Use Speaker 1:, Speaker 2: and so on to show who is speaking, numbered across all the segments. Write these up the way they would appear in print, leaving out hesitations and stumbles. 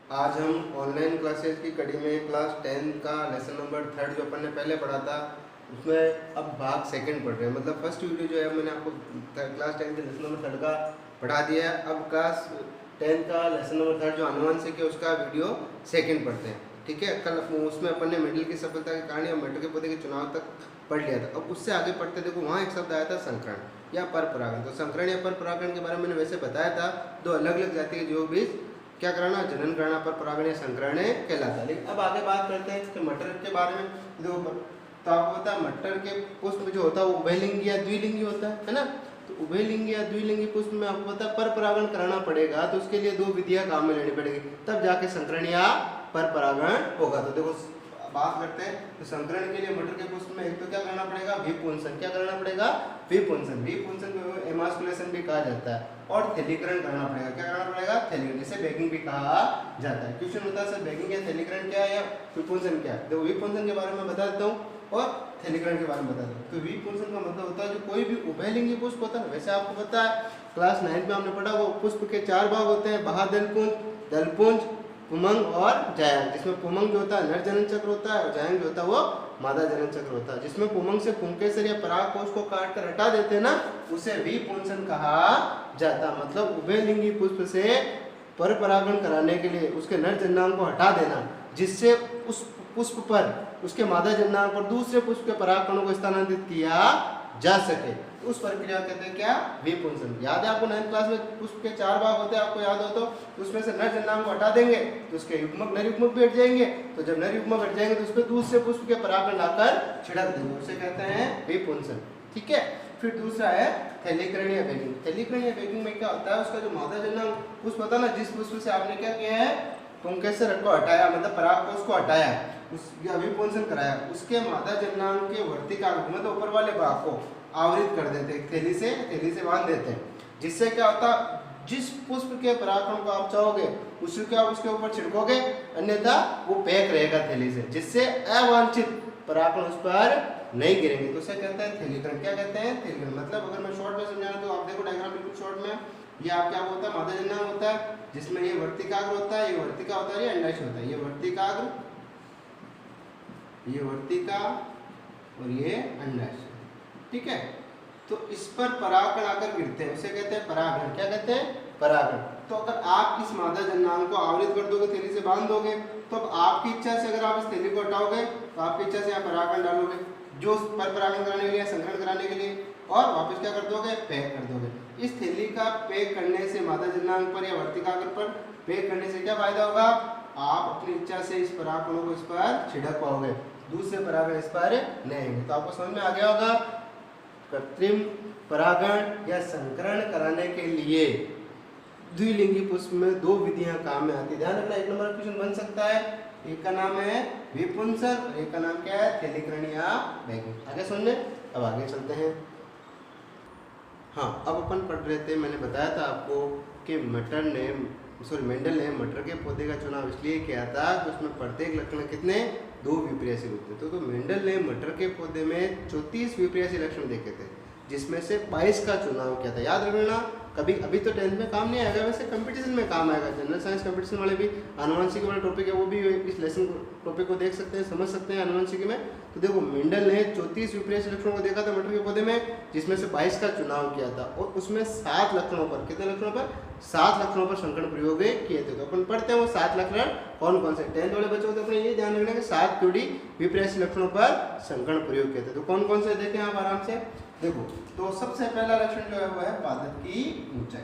Speaker 1: आज हम online classes की कड़ी में क्लास 10 का लेसन नंबर 3 जो अपन ने पहले पढ़ा था उसमें अब भाग सेकंड पढ़ रहे हैं। मतलब फर्स्ट वीडियो जो है मैंने आपको क्लास 10 के लेसन नंबर 3 का पढ़ा दिया है। अब क्लास 10 का लेसन नंबर 3 जो अनुवांशिक है उसका वीडियो सेकंड पढ़ते हैं। ठीक है, कल उसमें अपन ने मेंडल की सफलता की कहानी और मटर के पौधे के चुनाव तक पढ़ लिया था। अब उससे आगे पढ़ते देखो, वहाँ एक शब्द आया था संकरण या पर परागण। तो संकरण या पर परागण के बारे में मैंने वैसे बताया था, दो अलग अलग जाति के जीवों के बीच क्या कराना, जनन कराना पर परागण या संकरण कहलाता है। लेकिन अब आगे बात करते हैं कि मटर के बारे में। देखो, तो आपको पता है मटर के पुष्प जो होता है वो उभयलिंगी या द्विलिंगी होता है ना। तो उभयलिंगी या द्विलिंगी पुष्प में आपको पता है पर परागण कराना पड़ेगा, तो उसके लिए दो विधियां काम में लेनी पड़ेगी, तब जाके संकरण या पर परागण होगा। तो देखो बात करते हैं, तो संकरण के लिए मटर के पुष्प में एक तो क्या करना पड़ेगा, विपुंसन। क्या करना पड़ेगा, विपुंसन। विपुंसन को एमास्कुलेशन भी कहा जाता है। और थैलीकरण करना पड़ेगा। क्या करना पड़ेगा, थैलीकरण, जिसे बैगिंग भी कहा जाता है। क्वेश्चन होता है सर बैगिंग या थैलीकरण क्या है या विपुंसन क्या है। देखो विपुंसन के बारे में बता देता हूँ और थैलीकरण के बारे में बता देता हूँ। तो विपुंसन का मतलब होता है जो कोई भी उभयलिंगी पुष्प होता है, वैसे आपको पता है क्लास 9 में हमने पढ़ा, वो पुष्प के 4 भाग होते हैं, बाह्यदलपुंज, दलपुंज, पुमंग और जायंग। जिसमें पुमंग जो होता है नर जनन चक्र होता है और जायंग जो होता है वो मादा जनन चक्र होता है। जिसमें पुमंग से पुंकेसर या परागकोश को काट कर हटा देते हैं ना, उसे विपुंसन कहा जाता। मतलब उभयलिंगी पुष्प से पर परागण कराने के लिए उसके नर जननांग को हटा देना, जिससे उस पुष्प पर उसके मादा जननांग पर दूसरे पुष्प के परागकणों को स्थानांतरित किया जा सके, उस प्रक्रिया कहते हैं क्या, विपुंसन। याद है आपको 9th क्लास में पुष्प के 4 भाग होते हैं, आपको याद हो तो उसमें से नर जननांग को हटा देंगे तो उसके युग्मक नर युग्मक भी हट जाएंगे। तो जब नर युग्मक हट जाएंगे तो उस पर दूसरे पुष्प के परागकण लाकर छिड़क देंगे, उसे कहते हैं विपुंसन। ठीक है, फिर दूसरा है थैलीकरण या बैगिंग। थैलीकरण या बैगिंग में क्या होता है, उसका जो मादा जननांग पुष्प होता है ना, जिस पुष्प से आपने क्या किया है, पुंकेसर को हटाया, मतलब परागकोश को हटाया, उस विपुंसन कराया, उसके मादा जननांग के वर्तिका मतलब ऊपर वाले भाग को आवृत कर देते हैं, थैली से बांध देते हैं। जिससे क्या होता, जिस पुष्प के परागकण को आप चाहोगे उसी को आप उसके ऊपर छिड़कोगे, अन्यथा वो पैक रहेगा थैली से, जिससे अवांछित परागकण उस पर नहीं गिरेंगे। तो उसे कहते हैं थैलीकरण। क्या कहते हैं, थैलीकरण। मतलब अगर मैं शॉर्ट में समझाना तो आप देखो डायग्राम बिल्कुल शॉर्ट में, ये आप क्या होता है, मादा जननांग होता है, जिसमें ये वर्तिकाग्र होता है, ये वर्तिका होता है, ये अंडाशय होता है। ये वर्तिकाग्र, ये वर्तिका और ये अंडाशय। ठीक है, तो इस पर परागकण आकर गिरते हैं, उसे कहते हैं परागण। क्या कहते हैं, परागण। तो अगर आप इस मादा जननांग को आवृत कर दोगे, थैली से बांध दोगे, तो अब आपकी इच्छा से अगर आप इस थैली को हटाओगे तो आपकी इच्छा से आप परागकण डालोगे, जो पर परागण कराने के लिए, संकरण कराने के लिए, और वापस क्या कर दोगे, पैक कर दोगे। इस थैली का पैक करने से मादा जननांग पर या वर्तिकाग्र पर पैक करने से क्या फायदा होगा, आप अपनी इच्छा से इस परागकणों को इस पर छिड़क पाओगे, दूसरे परागण इस पर नहीं आएंगे। तो आपको समझ में आ गया होगा, कृत्रिम परागण या संकरण कराने के लिए द्विलिंगी पुष्प में दो विधियां काम में आती है। ध्यान रखना, 1 नंबर क्वेश्चन बन सकता है। एक का नाम है विपुंसन और एक का नाम क्या है, थैलीकरण या बैगिंग। आगे सुनने, अब आगे चलते हैं। हाँ, अब अपन पढ़ रहे थे, मैंने बताया था आपको कि मेंडल ने मटर के पौधे का चुनाव इसलिए किया था कि उसमें प्रत्येक लक्षण कितने, 2 विपर्यासी रूप थे। तो मेंडल ने मटर के पौधे में 34 विपर्यासी लक्षण देखे थे, जिसमें से 22 का चुनाव किया था। याद रखना, कभी अभी तो 10th में काम नहीं आएगा, वैसे कंपटीशन में काम आएगा। जनरल साइंस कंपटीशन वाले भी आनुवंशिक वाला टॉपिक है, वो भी इस लेसन टॉपिक को देख सकते हैं, समझ सकते हैं आनुवंशिक में। तो देखो मेंडल ने 34 विपर्यासी लक्षणों को देखा था मटर के पौधे में, जिसमें से 22 का चुनाव किया था, और उसमें 7 लक्षणों पर, कितने लक्षणों पर, 7 लक्षणों पर संकरण प्रयोग किए थे। तो अपन पढ़ते हैं वो 7 लक्षण कौन कौन से। 10th वाले बच्चों को अपने ये ध्यान रखना कि 7 जोड़ी विपर्यासी लक्षणों पर संकरण प्रयोग किए थे। तो कौन कौन से देखें आप आराम से देखो। तो सबसे पहला लक्षण जो है वो है पादप की ऊंचाई।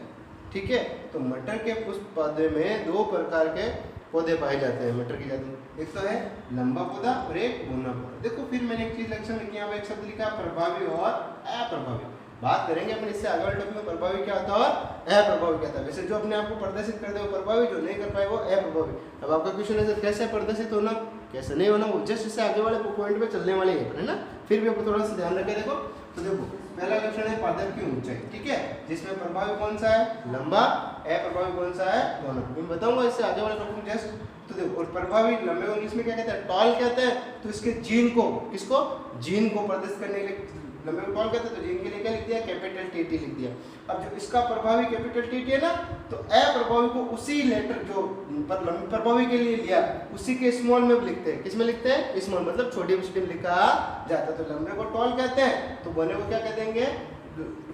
Speaker 1: ठीक है, तो मटर के पुष्प पौधे में 2 प्रकार के पौधे पाए जाते हैं मटर की जाति। एक तो है लंबा पौधा और एक बूना पौधा। देखो फिर मैंने एक चीज लक्षण लिखी, यहाँ पे एक शब्द लिखा प्रभावी और अप्रभावी। बात करेंगे अपन इससे आगे वाले टॉपिक में, प्रभावी क्या होता है और अप्रभावी क्या होता है। वैसे जो अपने आप को प्रदर्शित कर दे वो प्रभावी, जो नहीं कर पाए वो अप्रभावी। अब आपका क्वेश्चन है कैसे प्रदर्शित होना, कैसे नहीं होना, वो जस्ट इससे आगे वाले पॉइंट पे चलने वाले है ना। फिर भी आपको थोड़ा सा ध्यान रखे। देखो तो देखो पहला लक्षण है पादप की ऊंचाई। ठीक है, जिसमें प्रभावी कौन सा है, लंबा, अप्रभावी कौन सा है, दोनों। मैं बताऊंगा इससे आगे वाले टॉपिक में जस्ट। तो देखो और प्रभावी लंबे को इंग्लिश में क्या कहते हैं, टॉल कहते हैं। तो इसके जीन को, किसको, जीन को प्रदर्शित करने के लिए लंबे को टॉल कहते हैं, तो जीन के लिए क्या लिख दिया, कैपिटल टी लिख दिया। अब जो इसका प्रभावी कैपिटल टी है ना, तो अप्रभावी को उसी लेटर जो प्रभावी के लिए लिया उसी के स्मॉल में लिखते हैं। किस में लिखते हैं, स्मॉल, मतलब छोटी बस्ती में लिखा जाता है। तो लंबे को टॉल कहते हैं, तो बने को क्या कह देंगे,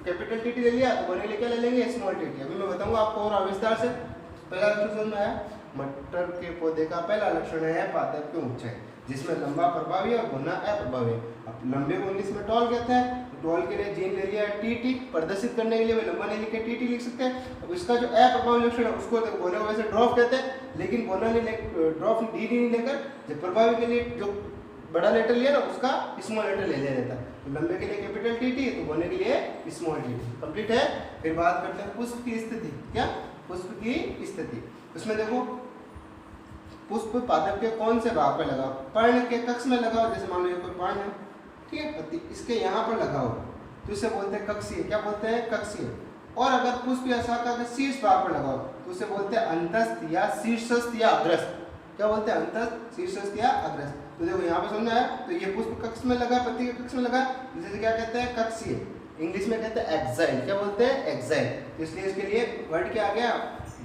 Speaker 1: कैपिटल टी ले लिया, तो बने के लिए क्या ले लेंगे, स्मॉल टी। अभी मैं बताऊंगा आपको और विस्तार से। पहला लक्षण समझ में आया, मटर के पौधे का पहला लक्षण है पादप की ऊंचाई, जिसमें लंबा प्रभावी और घुना अप्रभावी। अब लंबे को इंग्लिश में टॉल कहते हैं, तो टॉल के लिए जीन ले लिया टी, प्रदर्शित करने के लिए वे लंबा नहीं लिखे टी लिख सकते हैं। अब इसका जो अप्रभावी लक्षण है उसको घोने को वैसे ड्रॉप कहते हैं, लेकिन घोना नहीं ड्रॉप डी नहीं लेकर जब प्रभावी के लिए जो बड़ा लेटर लिया ना उसका स्मॉल लेटर ले लिया जाता है। तो लंबे के लिए कैपिटल टी, तो घोने के लिए स्मॉल टी। कंप्लीट है। फिर बात करते हैं पुष्प की स्थिति। क्या, पुष्प की स्थिति। उसमें देखो पुष्प पादप के कौन से भाग पे लगाओ, पर्ण के कक्ष में लगाओ, जैसे मान लो ये कोई पर्ण है, ठीक है, पत्ती इसके यहाँ पर लगाओ तो इसे बोलते हैं कक्षीय। क्या बोलते हैं, कक्षीय। और अगर पुष्प या शाखा के शीर्ष भाग पर लगाओ तो उसे बोलते हैं अंतस्थ या शीर्षस्थ या अग्रस्थ। क्या बोलते हैं, अंतस्थ, शीर्षस्थ या अग्रस्थ। तो देखो यहाँ पे समझना है, तो ये पुष्प कक्ष में लगा, पत्ती के कक्ष में लगा, जिसे क्या कहते हैं, कक्षीय। इंग्लिश में कहते हैं एक्साइल। क्या बोलते हैं, एक्साइल। तो इसलिए इसके लिए वर्ड क्या आ गया,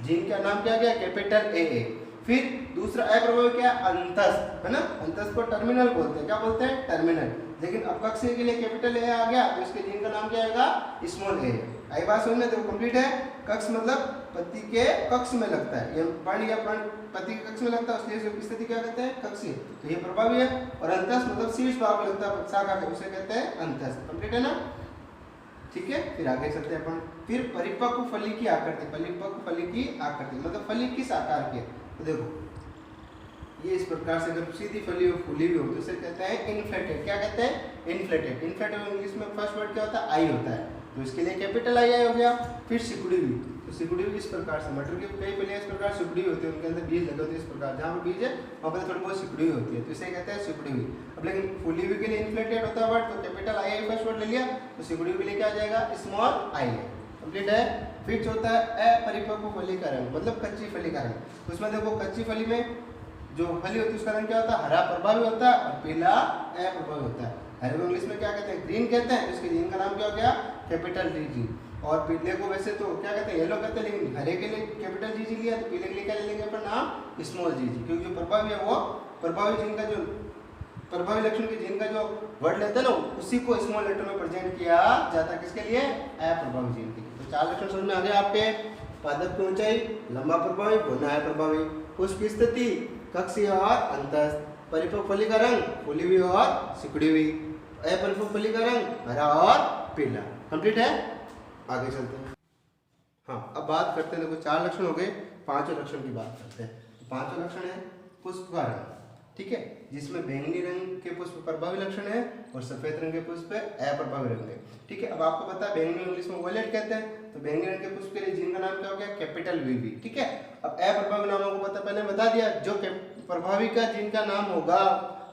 Speaker 1: जीन का नाम क्या आ गया, कैपिटल ए। फिर दूसरा अप्रभावी क्या है, अंतस्थ, है ना, अंतस्थ को टर्मिनल बोलते हैं। क्या बोलते हैं, टर्मिनल। लेकिन अब कक्ष के लिए कैपिटल ए आ गया, तो इसके जीन का नाम क्या आएगा, स्मॉल ए। आई बात समझ में, देखो कंप्लीट है। कक्ष मतलब पत्ती के कक्ष में लगता है, ये पर्ण या पर्ण पत्ती के कक्ष में लगता है, इसलिए इसकी स्थिति क्या कहते हैं, कक्षीय। तो ये प्रभावी है। और अंतस्थ मतलब शीर्ष भाग में लगता है शाखा के, उसे कहते हैं अंतस्थ। कंप्लीट है ना, ठीक है। फिर आगे चलते हैं अपन। फिर परिपक्व फली की आकृति, परिपक्व फली की आकृति मतलब फली किस आकार की है। तो देखो ये इस प्रकार से अगर सीधी फली हो, फूली हुई हो, तो इसे कहते हैं इन्फ्लेटेड। क्या कहते हैं, इन्फ्लेटेड। इन्फ्लेटेड इंग्लिश में फर्स्ट वर्ड क्या होता है, आई होता है, तो इसके लिए कैपिटल आई हो गया। फिर सिकुड़ी हुई, तो सिकुड़ी हुई इस प्रकार से, मटर की कई फलियां इस प्रकार सिकुड़ी हुई होती है, उनके अंदर बीज लगे होते हैं इस प्रकार, जहाँ पर बीज है वहाँ पर थोड़ी बहुत सिकुड़ी हुई होती है, तो इसे कहते हैं सिकुड़ी हुई। अब लेकिन फूली हुई के लिए इन्फ्लेटेड होता है वर्ड, तो कैपिटल आई फर्स्ट वर्ड ले लिया, तो सिकुड़ी हुई के लिए क्या आ जाएगा, स्मॉल आई है। कंप्लीट है। फिर जो होता है अपरिपक्व फली का रंग मतलब कच्ची फली का रंग। उसमें देखो कच्ची फली में जो फली होती है उसका रंग क्या होता है, हरा प्रभावी होता है और पीला अप्रभावी होता है। हरे को इंग्लिश में क्या कहते हैं, ग्रीन कहते हैं, इसके जीन का नाम क्या हो गया, कैपिटल जी। और पीले को वैसे तो क्या कहते हैं, येलो कहते हैं, लेकिन हरे के लिए कैपिटल जी लिया, तो पीले के लिए क्या ले लेंगे अपन नाम, स्मॉल जी, क्योंकि जो प्रभावी है वो प्रभावी जीन का जो प्रभावी लक्षण के जीन का जो वर्ड लेते हैं ना उसी को स्मॉल लेटर में प्रेजेंट किया जाता है, किसके लिए, अप्रभावी जीन के। तो चार लक्षण समझ में आ गए आपके, पादप की ऊंचाई, लंबा प्रभावी, घुना है प्रभावी, पुष्प की स्थिति, कक्षीय और अंतस्थ, परिपक्व फली का रंग फूली हुई और सिकुड़ी हुई, अपरिपक्व फली का रंग हरा और पीला। कंप्लीट है। आगे चलते हैं। हाँ, अब बात करते हैं, देखो चार लक्षण हो गए, पांचों लक्षण की बात करते हैं। तो पांचों लक्षण है पुष्प का रंग, ठीक है, जिसमें बैंगनी रंग के पुष्प प्रभावी लक्षण है और सफेद रंग के पुष्प अप्रभावी रंग है, ठीक है। अब आपको पता है बैंगनी इंग्लिश में वॉयलेट कहते हैं, तो बैंगनी रंग के पुष्प के लिए जिनका नाम क्या हो गया, कैपिटल वी, ठीक है। अब अप्रभावी नामों को पता पहले बता दिया, जो प्रभावी का जिनका नाम होगा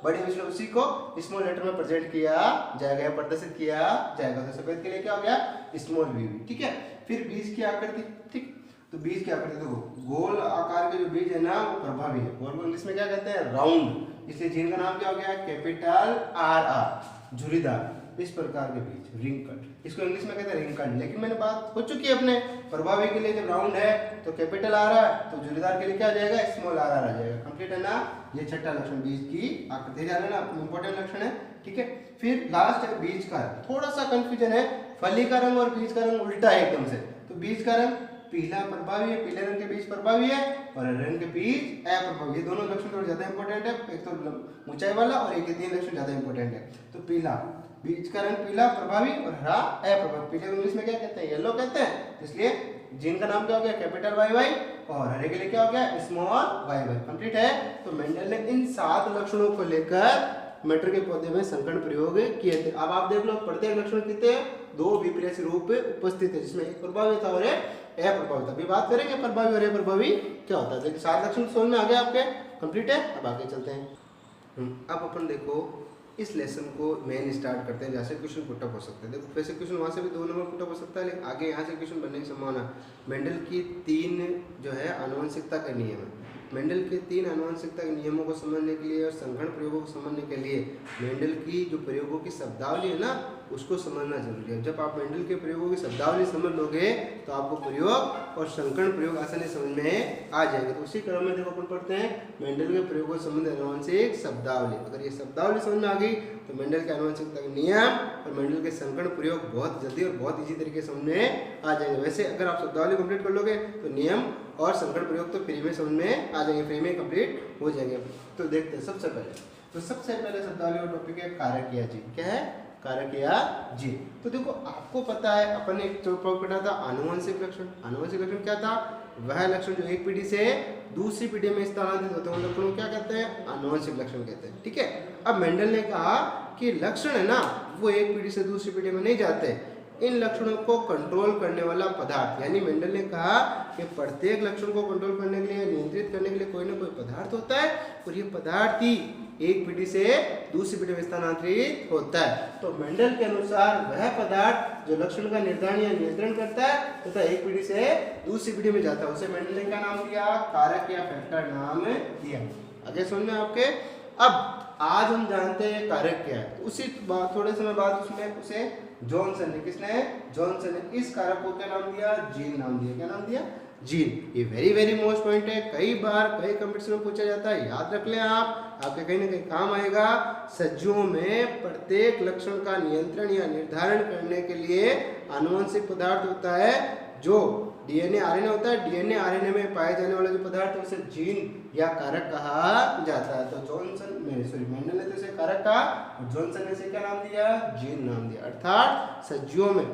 Speaker 1: बड़ी विषय उसी को स्मॉल लेटर में प्रेजेंट किया जाएगा, प्रदर्शित किया जाएगा। तो सफेद के लिए क्या हो गया, स्मॉल वी, ठीक है। फिर बीज की आकृति, ठीक, तो बीज की आकृति देखो, गोल आकार के जो बीज है ना वो प्रभावी है, गोल को इंग्लिश में क्या कहते हैं, राउंड, इसलिए जिनका नाम क्या हो गया, कैपिटल आर, झुर्रीदार, इस प्रकार के बीज, रिंकल्ड, इसको इंग्लिश में कहते हैं रिंकल्ड। लेकिन मैंने बात हो चुकी है अपने प्रभावी के लिए, जब राउंड है तो कैपिटल आर है, तो झुर्रीदार के लिए क्या आ जाएगा, स्मॉल आर आ जाएगा। कंप्लीट है ना। ये छठा लक्षण बीज की आकृति, ध्यान देना इंपॉर्टेंट लक्षण है, ठीक है। फिर लास्ट है बीज का रंग, थोड़ा सा कंफ्यूजन है, फली का रंग और बीज का रंग उल्टा है एकदम से। तो बीज का रंग पीला प्रभावी है, पीले रंग के बीज प्रभावी है और हरे रंग के बीज अप्रभावी। ये दोनों लक्षण थोड़े ज्यादा इंपॉर्टेंट है, एक तो ऊंचाई वाला और एक तीन लक्षण ज्यादा इंपॉर्टेंट है। तो पीला, बीज का रंग पीला प्रभावी और हरा अप्रभावी। पीले को इंग्लिश में क्या कहते हैं, येलो कहते हैं, इसलिए जीन का नाम क्या हो गया, कैपिटल वाई, और हरे के लिए क्या हो गया, स्मॉल वाई। कंप्लीट है। तो मेंडल ने इन 7 लक्षणों को लेकर मटर के पौधे में संकरण प्रयोग किए थे। अब आप देख लो प्रत्येक लक्षण कितने, 2 विपरीत रूप उपस्थित है, जिसमें एक प्रभावी था और अप्रभावी था। अभी बात करेंगे प्रभावी और अप्रभावी क्या होता है। देखिए 7 लक्षण समझ में आ गए आपके, कंप्लीट है। अब आगे चलते हैं। अब अपन देखो इस लेसन को मेन स्टार्ट करते हैं, जहाँ से क्वेश्चन पुटअप हो सकते हैं। देखो वैसे क्वेश्चन वहाँ से भी 2 नंबर पुटअप हो सकता है, लेकिन आगे यहाँ से क्वेश्चन बनने की संभावना। मेंडल की 3 जो है आनुवंशिकता का नियम है, मेंडल के 3 आनुवंशिकता के नियमों को समझने के लिए और संगण प्रयोगों को समझने के लिए मेंडल की जो प्रयोगों की शब्दावली है ना उसको समझना जरूरी है। जब आप मेंडल के प्रयोगों की शब्दावली समझ लोगे तो आपको प्रयोग और संकरण प्रयोग आसानी समझ में आ जाएंगे। तो उसी क्रम में देखो अपन पढ़ते हैं मेंडल के प्रयोगों से संबंधित आनुवंशिक शब्दावली। अगर ये शब्दावली समझ में आ गई तो मेंडल के आनुवंशिकता के नियम और मेंडल के संकरण प्रयोग बहुत जल्दी और बहुत इजी तरीके से समझ में आ जाएंगे। वैसे अगर आप शब्दावली कंप्लीट कर लोगे तो नियम और संकरण प्रयोग तो फ्री में समझ में आ जाएंगे, फ्री में कंप्लीट हो जाएंगे। तो देखते हैं सबसे पहले शब्दावली और टॉपिक है कारकीय जीन। क्या है? कारकीय जीन। तो देखो आपको पता है अपन ने एक टॉपिक पढ़ा था आनुवंशिक लक्षण। आनुवंशिक लक्षण क्या था? वह लक्षण जो एक पीढ़ी से दूसरी पीढ़ी में स्थानांतरित होते हैं उन लक्षणों को क्या कहते हैं? आनुवंशिक लक्षण कहते हैं। ठीक है। अब मेंडल ने कहा कि लक्षण है ना वो एक पीढ़ी से दूसरी पीढ़ी में नहीं जाते, इन लक्षणों को कंट्रोल करने वाला पदार्थ, यानी मेंडल ने कहा कि प्रत्येक लक्षण को कंट्रोल करने के लिए, नियंत्रित करने के लिए कोई ना कोई पदार्थ होता है और ये पदार्थ ही एक पीढ़ी से दूसरी पीढ़ी में स्थानांतरित होता है। तो मेंडल के अनुसार वह पदार्थ जो लक्षण का निर्धारण या नियंत्रण करता है तथा एक पीढ़ी से दूसरी पीढ़ी में जाता है उसे मेंडल ने क्या नाम दिया? कारक या फैक्टर नाम दिया। आगे सुन में आपके। अब आज हम जानते हैं कारक क्या है, उसी थोड़े समय बाद उसमें उसे जॉनसन ने, किसने? जॉनसन ने इस कारक को क्या नाम दिया? जीन नाम दिया। क्या नाम दिया? जीन। ये वेरी मोस्ट पॉइंट है, कई बार कई कंपटीशन में पूछा जाता है, याद रख लें आप, आपके कहीं ना कहीं काम आएगा। सजीवों में प्रत्येक लक्षण का नियंत्रण या निर्धारण करने के लिए आनुवंशिक पदार्थ होता है जो डीएनए आरएनए होता है। डीएनए आरएनए में पाए जाने वाला जो पदार्थ है उसे जीन या कारक कहा जाता है। तो मेंडल ने तो इसे कारक कहा और जॉनसन ने इसे क्या नाम दिया? जीन नाम दिया। अर्थात सजीवों में,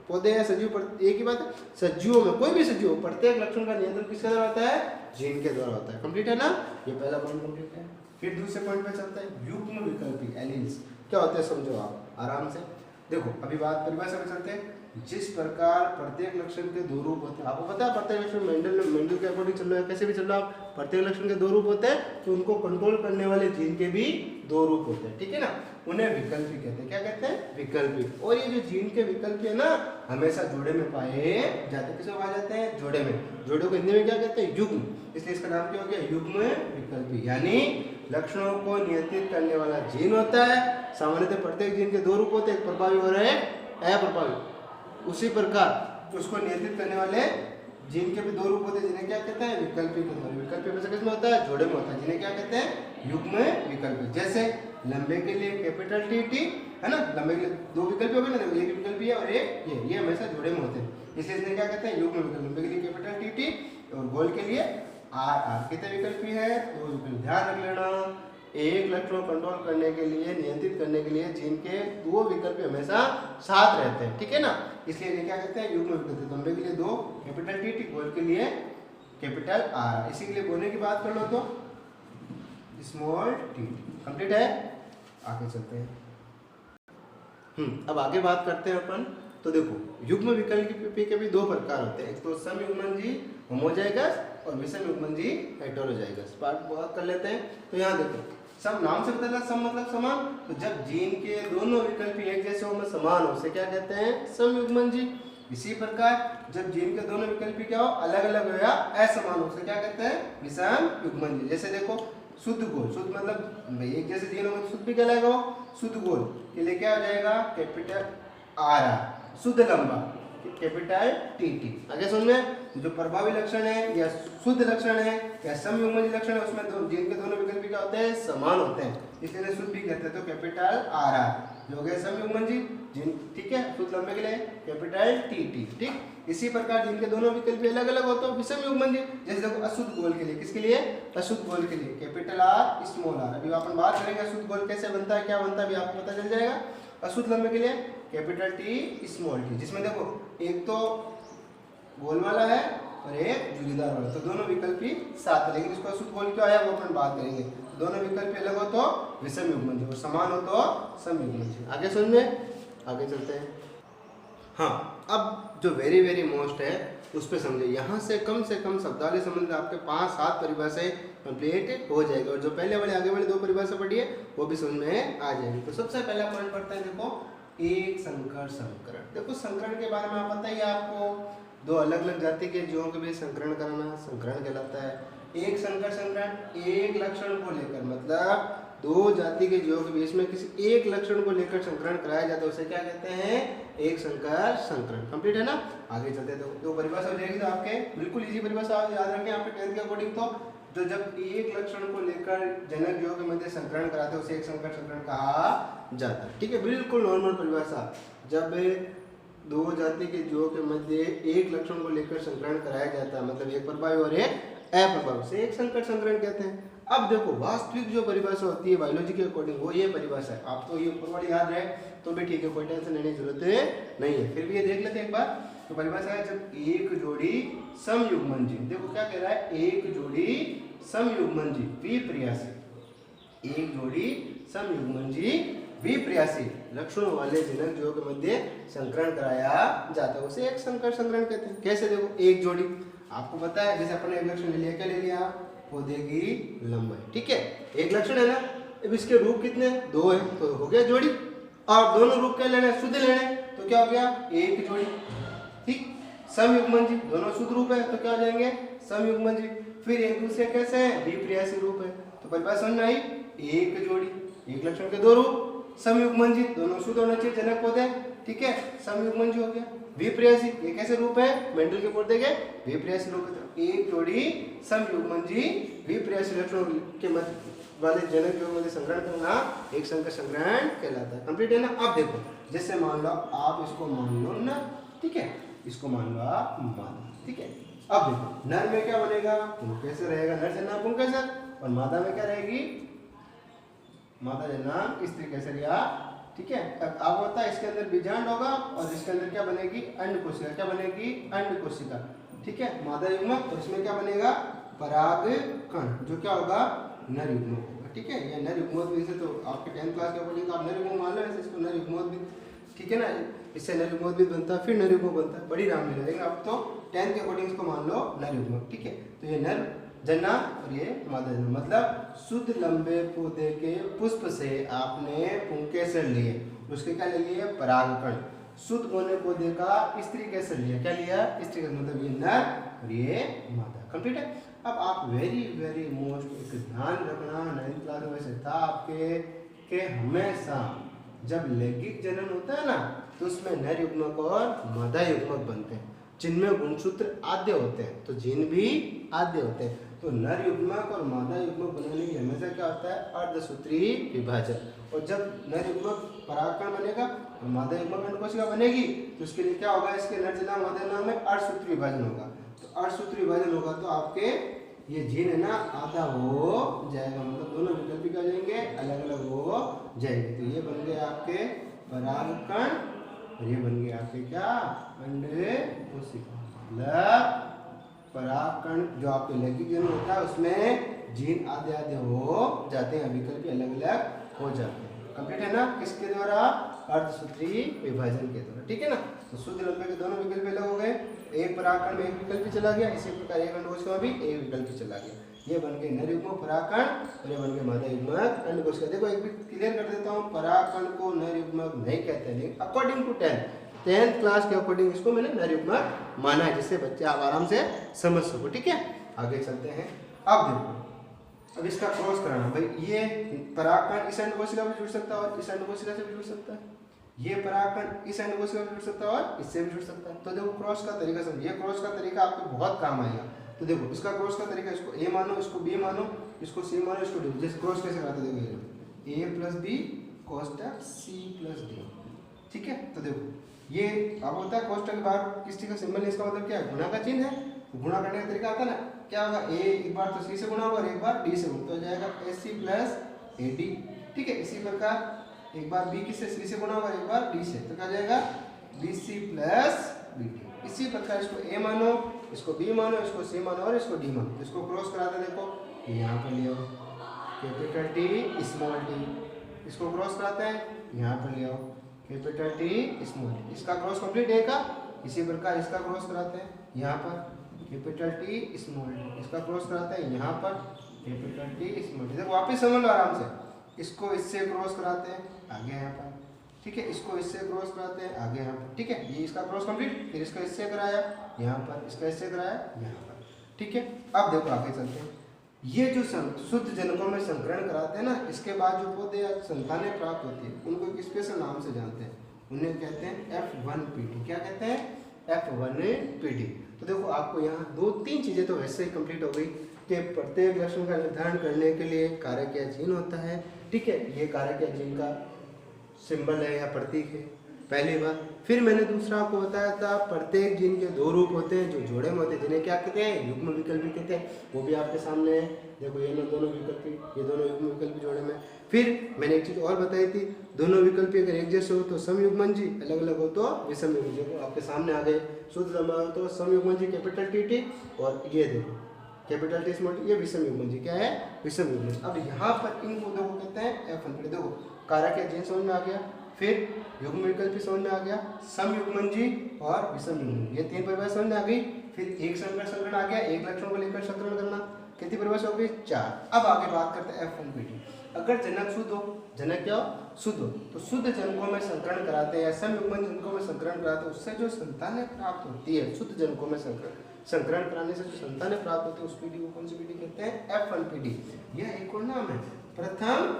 Speaker 1: पौधे या सजीव पर एक ही बात है, सजीवों में कोई भी सजीव प्रत्येक लक्षण का नियंत्रण किसके द्वारा होता है? जीन के द्वारा होता है। कंप्लीट है ना? ये पहला पॉइंट कंप्लीट है। फिर दूसरे पॉइंट पे चलते हैं, युग्म विकल्पी एलील्स क्या होते हैं समझो आप आराम से। देखो अभी बात परिभाषा में चलते हैं। जिस प्रकार प्रत्येक लक्षण के दो रूप होते हैं, आपको पता है प्रत्येक लक्षण मेंडल के अकॉर्डिंग चल रहा है, कैसे भी चल रहा है, प्रत्येक लक्षण के दो रूप होते हैं तो उनको कंट्रोल करने वाले जीन के भी दो रूप होते हैं। ठीक है ना? उन्हें विकल्पी कहते हैं। क्या कहते हैं? विकल्पी। और ये जो जीन के विकल्पी है ना हमेशा जोड़े में पाए जाते हैं। किसमें पाए जाते हैं? जोड़े में। जोड़े को हिंदी में क्या कहते हैं? युग्म। इसलिए इसका नाम क्या हो गया? युग्म विकल्पी। यानी लक्षणों को नियंत्रित करने वाला जीन होता है। सामान्यतः प्रत्येक जीन के दो रूप होते हैं, एक प्रभावी और एक अप्रभावी। उसी प्रकार उसको नियंत्रित करने वाले जीन के भी दो रूप होते हैं जिन्हें क्या कहते हैं? विकल्पी कहते हैं। विकल्पी में से किसमें होता है? जोड़े में होता है, जिन्हें क्या कहते हैं? युग्म विकल्पी। जैसे लंबे के लिए कैपिटल टी है ना, लंबे के लिए दो विकल्प हो गए ना, एक विकल्पी है और एक ये हमेशा जोड़े में होते हैं, इसलिए इसने क्या कहते हैं? युग्म विकल्प। लंबे के लिए कैपिटल टी और गोल के लिए आर कितने विकल्पी है? दो विकल्प। ध्यान रख लेना, एक लक्षण को कंट्रोल करने के लिए, नियंत्रित करने के लिए जीन के दो विकल्प हमेशा साथ रहते हैं। ठीक है ना? इसलिए ये क्या कहते हैं? युग्म विकल्प। लंबे के लिए दो कैपिटल टी, गोल के लिए कैपिटल आर। इसी के लिए गोले की बात कर लो तो स्मॉल टी। कंप्लीट है? आगे चलते हैं। अब आगे बात करते हैं अपन। तो देखो युग्म विकल्पी के भी दो प्रकार होते हैं, एक तो सम युग्मनजी होमोजाइगस और विषम युग्मनजी हेटेरोजाइगस। बात कर लेते हैं। तो यहाँ देखो सम, नाम से पता चला सम मतलब समान। तो जब जीन के दोनों विकल्पी एक जैसे हो में समान हो उसे क्या कहते हैं? सम युग्मनजी। इसी प्रकार जब जीन के दोनों विकल्पी क्या हो? अलग अलग हो या असमान हो उसे क्या कहते हैं? विषम युग्मनजी। जैसे देखो शुद्ध गोल, शुद्ध मतलब एक जैसे जीन होगा तो शुद्ध भी कहलाएगा। शुद्ध गोल के लिए क्या हो जाएगा? Capital R. शुद्ध लंबा कैपिटल टी। आगे सुन में जो प्रभावी लक्षण है या शुद्ध लक्षण है या सम युग्मनजी लक्षण है उसमें जीन के दोनों विकल्प क्या होते हैं? समान होते हैं, इसलिए शुद्ध भी कहते हैं। तो कैपिटल आर जो हो गया सम युग्मनजी जीन। ठीक है? शुद्ध लंबे के लिए कैपिटल टी। ठीक, इसी प्रकार जिनके दोनों विकल्प अलग अलग होते हैं विषम युग्मनजी। जैसे देखो अशुद्ध गोल के लिए, किसके लिए? अशुद्ध गोल के लिए कैपिटल आर स्मॉल आर। अभी अपन बात करेंगे अशुद्ध गोल कैसे बनता है, क्या बनता है, अभी आपको पता चल जाएगा। अशुद्ध लंबे के लिए कैपिटल टी स्मॉल टी, जिसमें देखो एक तो गोल वाला है और एक झुर्रीदार वाला, तो दोनों विकल्प ही साथ है। लेकिन इसको अशुद्ध गोल क्यों आया वो अपन बात करेंगे। दोनों विकल्प अलग हो तो विषम युग्मनजी और समान हो तो सम युग्मनजी। आगे समझ में, आगे चलते हैं। हाँ, अब जो वेरी मोस्ट है उस पर समझे। यहाँ से कम शब्दावली संबंधित आपके 5-7 परिभाषाएं कंप्लीट हो जाएगा और जो पहले वाले आगे वाले 2 परिभाषा पढ़ी है वो भी समझ में आ जाएगी। तो सबसे पहला पॉइंट पढ़ते हैं, देखो एक संकर संकरण। देखो संकरण के बारे में आप पता ही है आपको, 2 अलग अलग जाति के जीवों के बीच संकरण कराना संकरण कहलाता है। एक संकर संकरण एक लक्षण को लेकर, मतलब दो जाति के जीवों के बीच में किसी एक लक्षण को लेकर संकरण कराया जाता है, उसे क्या कहते हैं? एक संकर संकरण। कंप्लीट है ना? आगे चलते हैं तो परिभाषा हो जाएगी तो आपके बिल्कुल इजी परिभाषा याद रखें आपके 10th के अकॉर्डिंग। तो जब एक लक्षण को लेकर जनक जीवों के मध्य संकरण कराते हैं उसे एक संकर संकरण कहा जाता है। ठीक है, बिल्कुल नॉर्मल परिभाषा। जब दो जाति के जीवों के मध्य एक लक्षण को लेकर संकरण कराया जाता है, मतलब एक प्रभावी और एक अप्रभावी, से एक संकर संकरण कहते हैं। अब देखो वास्तविक जो परिभाषा होती है बायोलॉजी के अकॉर्डिंग वो ये परिभाषा है। आप तो ये ऊपर वाली याद रहे तो भी ठीक है, कोई टेंशन लेने की जरूरत नहीं है। फिर भी ये देख लेते हैं एक बार। तो परिभाषा है जब एक जोड़ी समयुग्मन जीव, देखो क्या कह रहा है, एक जोड़ी समयुग्मन जीव विप्रयासी, एक जोड़ी समयुग्मन जीव विप्रयासी लक्षणों वाले जनक जीवों के मध्य संकरण कराया जाता है, उसे एक संकर संकरण कहते हैं। कैसे? देखो एक जोड़ी आपको पता है, जैसे अपन एक लक्षण ले लिया, क्या ले लिया? पौधे की लंबाई। ठीक है, एक लक्षण है ना, अब इसके रूप कितने? दो है, तो हो गया जोड़ी। और दोनों रूप क्या लेने? शुद्ध लेने, तो क्या हो गया? एक जोड़ी। ठीक, समयुग्मन जीव दोनों शुद्ध रूप है तो क्या हो जाएंगे? समयुग्मन जीव। फिर एक दूसरे कैसे है? विप्रयासी रूप है, तो परिभाषा समझ में आई? एक जोड़ी, एक लक्षण के दो रूप, समयुग्मन जीव दोनों शुद्ध होना चाहिए जनक पौधे। ठीक है, समयुग्मन जीव हो गया। विप्रयासी ये कैसे रूप है? मेंडल के पौधे के विप्रयासी रूप है। एक जोड़ी समयुग्मन जीव विप्रयासी लक्षणों के मध्य वाले जनक जीवों में संकरण करना एक संकर संकरण कहलाता है। कंप्लीट है ना? अब देखो, जैसे मान लो आप इसको मान लो ना, ठीक है, इसको मान लो आप मान, ठीक है। अब देखो नर में क्या बनेगा? पुंकेसर रहेगा, नर जना पुंकेसर, और मादा में क्या रहेगी? मादा जना स्त्री केसरिया। ठीक है, अब आप होता है इसके अंदर बीजांड होगा और इसके अंदर क्या बनेगी? अंड कोशिका। क्या बनेगी? अंड कोशिका। ठीक है, मादा युग्मक, तो इसमें क्या बनेगा? पराग कण, जो क्या होगा? नर युग्मक होगा। ठीक है, ये नर युग्मक भी, से तो आपके 10th क्लास के अकॉर्डिंग तो आप नर युग्मक मान लो, ऐसे इसको नर युग्मक भी, ठीक है ना, इससे नर युग्मक भी बनता है, फिर नर युग्मक बनता है, बड़ी राम लेकिन आप तो 10th के अकॉर्डिंग इसको मान लो नर युग्मक। ठीक है, तो ये नर जना और ये मादा जना, मतलब शुद्ध लंबे पौधे के पुष्प से आपने पुंकेसर लिए, उसके क्या ले लिए? परागकण। शुद्ध होने पौधे का स्त्री केसर लिया, क्या लिया? स्त्री केसर, मतलब ये नर और ये मादा। कंप्लीट है। अब आप वेरी मोस्ट एक ध्यान रखना, 9th क्लास में वैसे था आपके कि हमेशा जब लैंगिक जनन होता है ना तो उसमें नर युग्मक और मादा युग्मक बनते हैं, जिनमें गुणसूत्र आद्य होते हैं तो जीन भी आद्य होते हैं। तो नर युग्मक और मादा युग्मक बनाने के हमेशा क्या होता है? अर्धसूत्री विभाजन। और जब नर युग्मक परागकण बनेगा और मादा युग्मक अंड कोशिका बनेगी तो उसके लिए क्या होगा? इसके नर जना मादा जना में अर्धसूत्री विभाजन होगा। तो अर्धसूत्री विभाजन होगा तो आपके ये जीन है ना आधा हो जाएगा, मतलब दोनों विकल्प क्या जाएंगे? अलग अलग हो जाएंगे। तो ये बन गए आपके परागकण और ये बन गए आपके क्या? अंड कोशिका। मतलब परागकण जो आपके लैंगिक जनन होता है उसमें जीन आधे आधे हो जाते हैं, विकल्प अलग अलग हो जाते हैं। कंप्लीट है ना? किसके द्वारा? अर्धसूत्री विभाजन के द्वारा। ठीक है ना? तो शुद्ध लंबे के दोनों विकल्प अलग हो गए, एक परागकण में एक विकल्प चला गया, इसी प्रकार एक अंड कोशिका में भी एक विकल्प चला गया। ये बन गए नर युग्मक परागकण और ये बन गए मादा युग्मक अंड कोशिका। देखो एक भी क्लियर कर देता हूँ, परागकण को नर युग्मक नहीं कहते हैं, लेकिन अकॉर्डिंग टू 10th क्लास के अकॉर्डिंग इसको मैंने नर युग्मक माना है, जिससे बच्चे आप आराम से समझ सको। ठीक है, आगे चलते हैं। अब देखो, अब इसका क्रॉस कराना, भाई ये परागकण इस अंड कोशिका में जुड़ सकता है और इस अंड कोशिका से भी जुड़ सकता है, ये परागकण इस अंड कोशिका में जुड़ सकता है और इससे भी जुड़ सकता है। तो देखो क्रॉस का तरीका समझिए, क्रॉस का तरीका आपको बहुत काम आएगा। तो देखो इसका क्रॉस का तरीका, इसको ए मानो, इसको बी मानो, इसको सी मानो, इसको डी। जैसे क्रॉस कैसे कराते हैं, देखो ए प्लस बी कोष्टक सी प्लस डी। ठीक है, तो देखो ये अब होता है कोष्टक के बाहर किस चीज का सिंबल है, इसका मतलब क्या है? गुणा का चिन्ह है। तो गुणा करने का तरीका आता है ना, क्या होगा? ए एक बार तो सी से गुणा होगा और एक बार डी से गुणा, तो हो जाएगा ए सी प्लस ए डी। ठीक है, इसी प्रकार एक बार बी किससे? सी से गुणा होगा, एक बार डी से, तो क्या जाएगा? B C plus B D. इसी प्रकार इसको ए मानो, इसको बी मानो, इसको सी मानो और इसको डी मानो। इसको क्रॉस कराते देखो, यहाँ पर ले आओ कैपिटल टी स्मॉल टी, इसको क्रॉस कराते हैं, यहाँ पर ले आओ कैपिटल टी स्मॉल टी। इसका क्रॉस कंप्लीट है का। इसी प्रकार इसका क्रॉस कराते हैं, यहाँ पर कैपिटल टी स्मॉल टी, इसका क्रॉस कराते हैं, यहाँ पर कैपिटल टी स्मॉल टी। देखो वापिस समझ लो आराम से, इसको इससे क्रॉस कराते हैं, आगे यहाँ पर। ठीक है, इसको इससे क्रॉस कराते हैं, आगे यहाँ पर। ठीक है, ये इसका क्रॉस कंप्लीट, फिर इसका इससे कराया यहाँ पर, इसका इससे कराया यहाँ पर। ठीक है, अब देखो आगे चलते हैं। ये जो शुद्ध जनकों में संकरण कराते हैं ना, इसके बाद जो पौधे या संतानें प्राप्त होती है उनको एक स्पेशल नाम से जानते हैं, उन्हें कहते हैं F1PD। क्या कहते हैं? F1PD। तो देखो आपको यहाँ 2-3 चीज़ें तो वैसे ही कंप्लीट हो गई कि प्रत्येक लक्षण का निर्धारण करने के लिए कारक या जीन होता है। ठीक है, ये कारक या जीन का सिंबल है या प्रतीक है, पहली बात। फिर मैंने दूसरा आपको बताया था प्रत्येक जीन के 2 रूप होते हैं जो जोड़े में होते हैं, जिन्हें क्या कहते हैं? युग्म विकल्पी कहते हैं। वो भी आपके सामने है, देखो ये दोनों विकल्पी, ये दोनों युग्म विकल्पी जोड़े में। फिर मैंने एक चीज़ और बताई थी, दोनों विकल्पी अगर एक जैसे हो तो समयुग्मन जी, अलग अलग हो तो विषम युग्मन जी। आपके सामने आ गए, शुद्ध लंबा हो तो समयुग्मन जी कैपिटल टी, और ये देखो कैपिटल टी स्मॉल टी, ये विषम युग्मन जी। क्या है? विषम युग्मन। अब यहाँ पर इनको देखो कहते हैं F1PD। देखो कारक या जीन समझ में आ गया, फिर युग्म विकल्पी समझ में आ गया, समयुग्मन जी और विषम युग्मन, ये 3 परिभाषा समझ में आ गई। फिर एक संकरण आ गया, एक लक्षण को लेकर संकरण करना, कितनी परिभाषा हो गई? 4। अब आगे बात करते हैं F1PD। अगर जनक शुद्ध हो, जनक क्या हो? शुद्ध हो, तो शुद्ध जनकों में संकरण कराते हैं या समयुग्मन जनकों में संकरण कराते हैं, उससे जो संतानें प्राप्त होती है, शुद्ध जनकों में संकरण कराने से जो संतानें प्राप्त होती है, उस पीढ़ी को कौन सी पीढ़ी कहते हैं? F1PD। यह एक और नाम है, प्रथम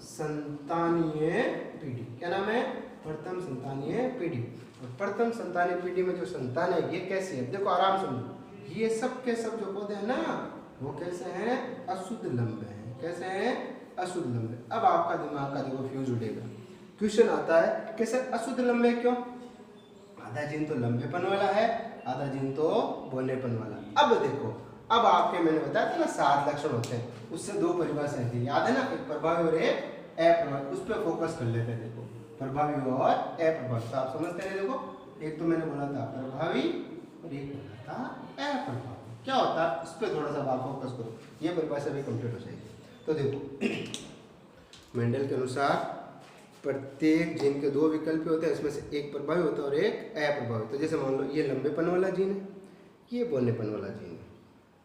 Speaker 1: संतानीय पीढ़ी। क्या नाम है? प्रथम संतानीय पीढ़ी। और प्रथम संतानीय पीढ़ी में जो संतान है, ये कैसी है? देखो आराम समझो, ये सब के सब जो पौधे हैं ना, वो कैसे हैं? अशुद्ध लंबे हैं। कैसे हैं? अशुद्ध लंबे। अब आपका दिमाग का देखो फ्यूज उड़ेगा, क्वेश्चन आता है कि सर अशुद्ध लंबे क्यों? आधा जीन तो लंबेपन वाला है, आधा जीन तो बोनेपन वाला। अब देखो, अब आपके मैंने बताया था ना 7 लक्षण होते हैं, उससे 2 परिभाषाएं थी, याद है ना? एक प्रभावी और एक अप्रभावी। उस पर फोकस कर लेते हैं। देखो प्रभावी और अप्रभावी, तो आप समझते हैं। देखो एक तो मैंने बोला था प्रभावी और एक बोला था अप्रभावी। क्या होता है? उस पर थोड़ा सा आप फोकस करो, ये परिभाषा भी कंप्लीट हो जाएगी। तो देखो मेंडल के अनुसार प्रत्येक जीन के 2 विकल्प होते हैं, इसमें से एक प्रभावी होता है और एक अप्रभावी। तो जैसे मान लो ये लंबेपन वाला जीन है, ये बोनेपन वाला जीन है।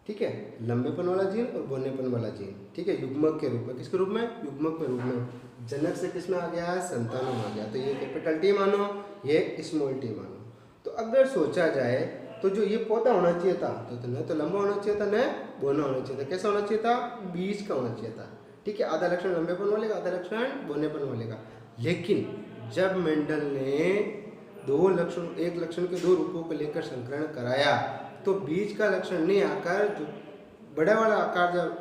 Speaker 1: ठीक है, लंबेपन वाला जीन और बोनेपन वाला जीन। ठीक है, युग्मक के रूप में। किसके रूप में? युग्मक के रूप में। जनक से किसमें आ गया? संतानों में आ गया। तो ये कैपिटल टी मानो, ये स्मॉल टी मानो। तो अगर सोचा जाए तो जो ये पौधा होना चाहिए था, तो न तो लंबा होना चाहिए था, न बोना होना चाहिए था। कैसा होना चाहिए था? बीच का होना चाहिए था। ठीक है, आधा लक्षण लंबेपन वाले का, आधा लक्षण बोनेपन वाले का। लेकिन जब मेंडल ने 2 लक्षण, एक लक्षण के 2 रूपों को लेकर संकरण कराया, तो बीच का लक्षण नहीं आकर जो बड़े वाला आकार जब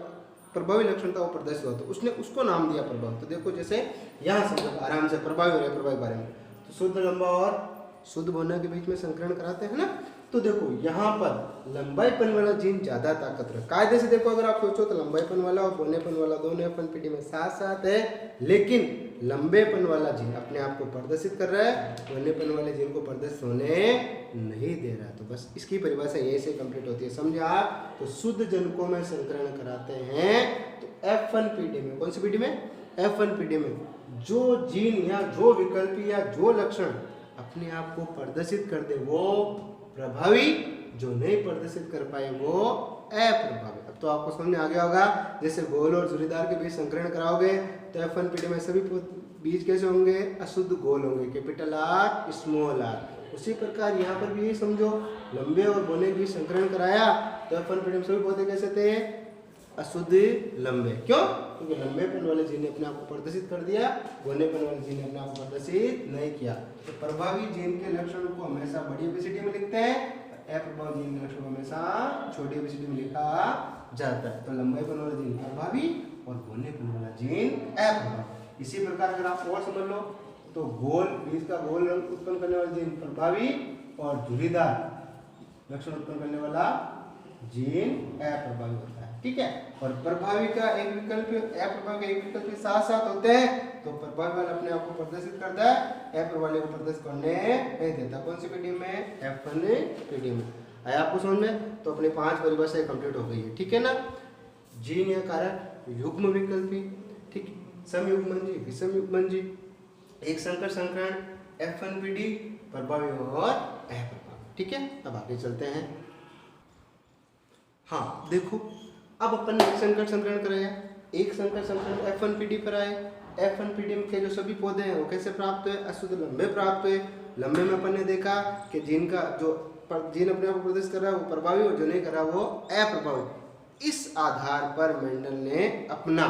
Speaker 1: प्रभावी लक्षण था वो प्रदर्शित होता, उसने उसको नाम दिया प्रभाव। तो देखो जैसे यहाँ समझो आराम से प्रभावी और अप्रभावी बारे में। तो शुद्ध लंबा और शुद्ध बोना के बीच में संकरण कराते हैं ना, तो देखो यहाँ पर लंबाईपन वाला जीन ज्यादा ताकत रखता है। कायदे से देखो अगर आप सोचो तो लंबाईपन वाला और बोनेपन वाला दोनों F1PD में साथ साथ है, लेकिन लंबेपन वाला जीन अपने आप को प्रदर्शित कर रहा है, बोनेपन वाले जीन को प्रदर्शित होने नहीं दे रहा। तो बस इसकी परिभाषा यही से कंप्लीट होती है, समझे आप? तो शुद्ध जनकों में संकरण कराते हैं तो F1PD में, कौन सी पीढ़ी में? F1PD में जो जीन या जो विकल्पी या जो लक्षण अपने आप को प्रदर्शित कर दे वो प्रभावी, जो नहीं प्रदर्शित कर पाए वो अप्रभावी। अब तो आपको समझ में आ गया होगा, जैसे गोल और झुर्रीदार के बीच संकरण कराओगे तो F1PD में सभी बीज कैसे होंगे? अशुद्ध गोल होंगे, कैपिटल आर स्मॉल आर। उसी प्रकार यहाँ पर भी यही समझो, लंबे और बोने के बीच संकरण कराया तो F1PD में सभी पौधे कैसे थे? अशुद्ध लंबे। क्यों? क्योंकि लंबेपन वाले जीन ने अपने आप को प्रदर्शित कर दिया, बोनेपन वाले जीन ने अपने आप को प्रदर्शित नहीं किया। तो प्रभावी जीन के लक्षणों को हमेशा बड़ी एबीसीडी में लिखते हैं, अप्रभावी जीन के लक्षण को हमेशा छोटी एबीसीडी में लिखा जाता है। तो लंबाईपन वाला जीन प्रभावी और बोनेपन वाला जीन अप्रभावी। इसी प्रकार अगर आप और समझ लो तो गोल, बीज का गोल रंग उत्पन्न करने वाला जीन प्रभावी और झुर्रीदार लक्षण उत्पन्न करने वाला जीन अप्रभावी होता है। ठीक है, और प्रभावी का एक विकल्प, अप्रभावी का एक विकल्प साथ साथ होते हैं, तो प्रभावी वाला अपने आप को प्रदर्शित करता है, अप्रभावी को प्रदर्शित करने नहीं देता। कौन सी पीढ़ी में? F1PD में। आया आपको समझ में? तो अपने 5 परिभाषाएं कंप्लीट हो गई है। ठीक है ना? जीन या कारक, युग्म विकल्पी, ठीक, समयुग्मन जी, विषम युग्मन जी, एक संकर संकरण, F1PD, प्रभावी और अप्रभावी। ठीक है, अब आगे चलते हैं। हाँ देखो, अब अपन ने एक संकर संकरण कराया, एक संकर संकरण F1PD पर आए। F1PD के जो सभी पौधे हैं वो कैसे प्राप्त हुए? अशुद्ध लंबे प्राप्त हुए। लंबे में अपन ने देखा कि जीन का जो जीन अपने आप को प्रदर्शित कर रहा है वो प्रभावी और जो नहीं कर रहा वो अप्रभावी। इस आधार पर मेंडल ने अपना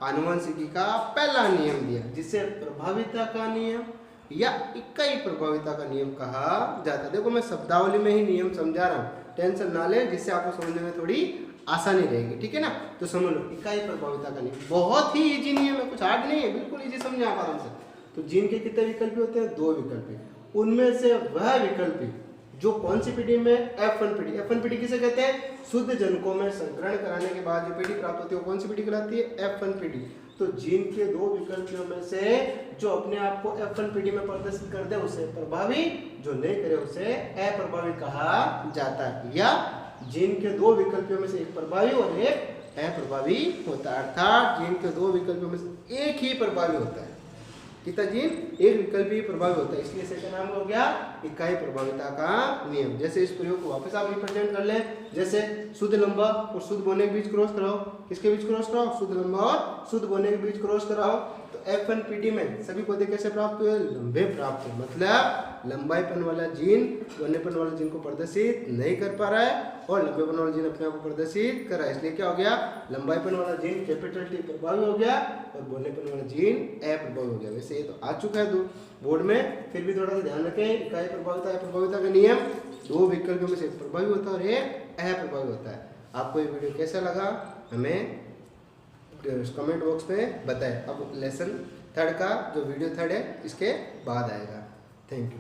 Speaker 1: आनुवंशिकी का पहला नियम दिया, जिसे प्रभाविता का नियम या इकाई प्रभाविता का नियम कहा जाता है। देखो मैं शब्दावली में ही नियम समझा रहा हूँ, टेंशन ना ले, जिससे आपको समझने में थोड़ी आसानी रहेगी, ठीक है ना। तो समझ लो इकाई प्रभाविता का नियम बहुत ही इजी नियम है, कुछ हार्ड नहीं है, बिल्कुल इजी समझे आप आराम से। तो जीन के कितने विकल्प होते हैं? 2 विकल्प। उनमें से वह विकल्प जो कौन सी पीढ़ी में? F1 पीढ़ी। F1 पीढ़ी किसे कहते हैं? शुद्ध जनकों में संकरण कराने के बाद जो पीढ़ी प्राप्त होती है वो कौन सी पीढ़ी कहलाती है? F1 पीढ़ी। तो जीन के 2 विकल्पों में से जो अपने आप को F1 पीढ़ी में प्रदर्शित कर दे उसे प्रभावी, जो नहीं करे उसे अप्रभावी कहा जाता है। या जीन के 2 विकल्पों में से एक प्रभावी और एक अप्रभावी होता है, अर्थात जीन के 2 विकल्पों में से एक ही प्रभावी होता है। कितना जीन? एक विकल्प ही प्रभावी होता है, इसलिए इसका नाम हो गया इकाई प्रभाविता का नियम। जैसे इस प्रयोग को वापस आप रिप्रेजेंट कर लें, जैसे शुद्ध लंबा और शुद्ध बोने के बीच क्रॉस कराओ। किसके बीच क्रॉस कराओ? शुद्ध लंबा और शुद्ध बोने के बीच क्रॉस कराओ। तो F1 पीढ़ी में सभी पौधे कैसे प्राप्त हुए? लंबे प्राप्त हुए, मतलब लंबाईपन वाला जीन बोनेपन वाले जीन को प्रदर्शित नहीं कर पा रहा है और लंबेपन वाला जीन अपने आप को प्रदर्शित कर रहा है। इसलिए क्या हो गया? लंबाईपन वाला जीन कैपिटल T प्रभावी हो गया और बोनेपन वाला जीन अप्रभावी हो गया। वैसे ये तो आ चुका है बोर्ड में, फिर भी थोड़ा सा ध्यान रखें। इकाई प्रभाविता अप्रभाविता का नियम 2 विकल्पों में से एक प्रभावी होता है और एक अप्रभावी होता है। आपको ये वीडियो कैसा लगा हमें कमेंट बॉक्स में बताएं। अब लेसन 3 का जो वीडियो 3 है इसके बाद आएगा। Thank you.